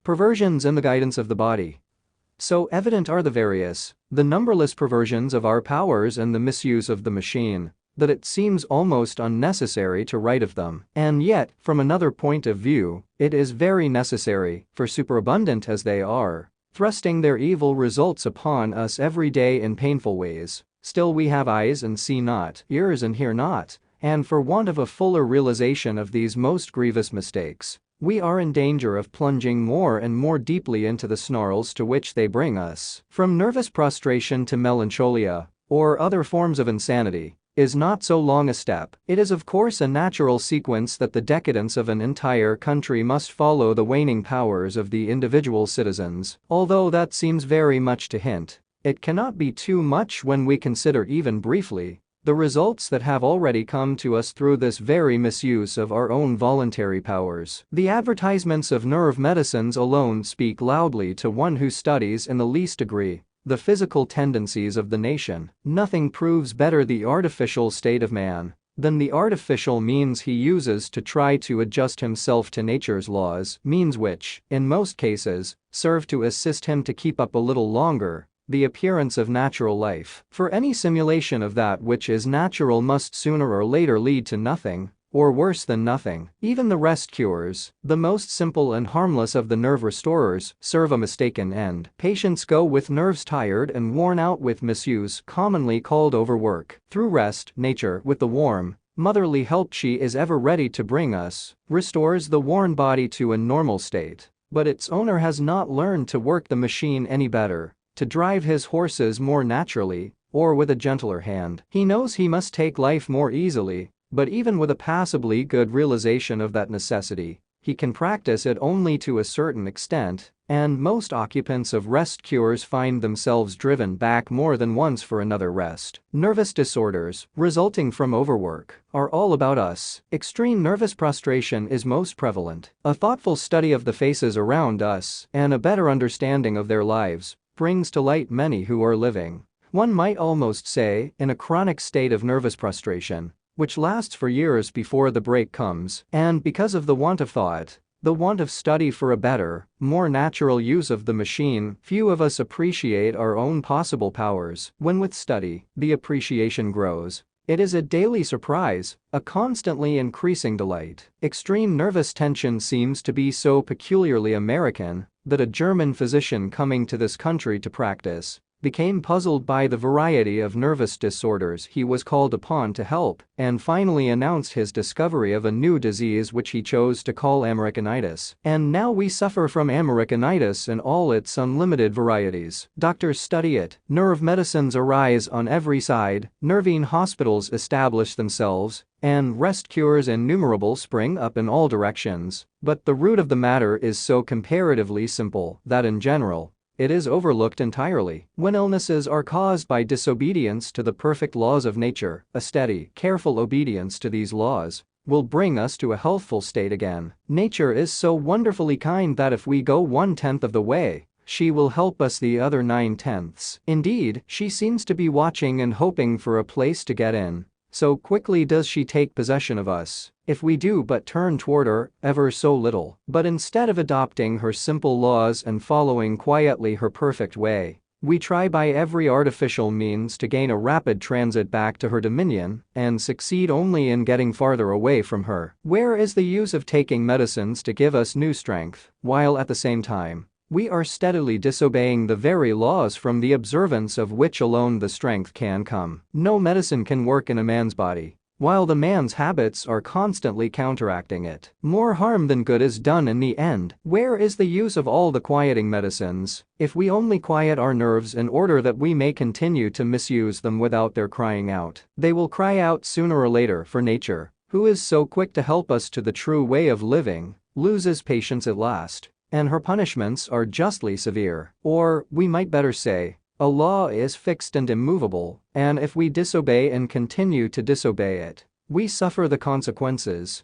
Perversions in the guidance of the body. So evident are the numberless perversions of our powers and the misuse of the machine, that it seems almost unnecessary to write of them. And yet, from another point of view, it is very necessary, for superabundant as they are, thrusting their evil results upon us every day in painful ways, still we have eyes and see not, ears and hear not, and for want of a fuller realization of these most grievous mistakes, we are in danger of plunging more and more deeply into the snarls to which they bring us. From nervous prostration to melancholia, or other forms of insanity, is not so long a step. It is of course a natural sequence that the decadence of an entire country must follow the waning powers of the individual citizens, although that seems very much to hint. It cannot be too much when we consider even briefly the results that have already come to us through this very misuse of our own voluntary powers. The advertisements of nerve medicines alone speak loudly to one who studies in the least degree the physical tendencies of the nation. Nothing proves better the artificial state of man than the artificial means he uses to try to adjust himself to nature's laws, means which, in most cases, serve to assist him to keep up a little longer the appearance of natural life. For any simulation of that which is natural must sooner or later lead to nothing, or worse than nothing. Even the rest cures, the most simple and harmless of the nerve restorers, serve a mistaken end. Patients go with nerves tired and worn out with misuse, commonly called overwork. Through rest, nature, with the warm, motherly help she is ever ready to bring us, restores the worn body to a normal state. But its owner has not learned to work the machine any better, to drive his horses more naturally, or with a gentler hand. He knows he must take life more easily, but even with a passably good realization of that necessity, he can practice it only to a certain extent, and most occupants of rest cures find themselves driven back more than once for another rest. Nervous disorders, resulting from overwork, are all about us. Extreme nervous prostration is most prevalent. A thoughtful study of the faces around us, and a better understanding of their lives, brings to light many who are living, one might almost say, in a chronic state of nervous prostration, which lasts for years before the break comes, and because of the want of thought, the want of study for a better, more natural use of the machine, few of us appreciate our own possible powers. When with study, the appreciation grows, it is a daily surprise, a constantly increasing delight. Extreme nervous tension seems to be so peculiarly American that a German physician coming to this country to practice became puzzled by the variety of nervous disorders he was called upon to help, and finally announced his discovery of a new disease which he chose to call Americanitis. And now we suffer from Americanitis in all its unlimited varieties. Doctors study it, nerve medicines arise on every side, nervine hospitals establish themselves, and rest cures innumerable spring up in all directions. But the root of the matter is so comparatively simple that in general, it is overlooked entirely. When illnesses are caused by disobedience to the perfect laws of nature, a steady, careful obedience to these laws will bring us to a healthful state again. Nature is so wonderfully kind that if we go 1/10 of the way, she will help us the other 9/10. Indeed, she seems to be watching and hoping for a place to get in. So quickly does she take possession of us, if we do but turn toward her, ever so little. But instead of adopting her simple laws and following quietly her perfect way, we try by every artificial means to gain a rapid transit back to her dominion, and succeed only in getting farther away from her. Where is the use of taking medicines to give us new strength, while at the same time, we are steadily disobeying the very laws from the observance of which alone the strength can come? No medicine can work in a man's body, while the man's habits are constantly counteracting it. More harm than good is done in the end. Where is the use of all the quieting medicines, if we only quiet our nerves in order that we may continue to misuse them without their crying out? They will cry out sooner or later, for nature, who is so quick to help us to the true way of living, loses patience at last. And her punishments are justly severe. Or, we might better say, a law is fixed and immovable, and if we disobey and continue to disobey it, we suffer the consequences.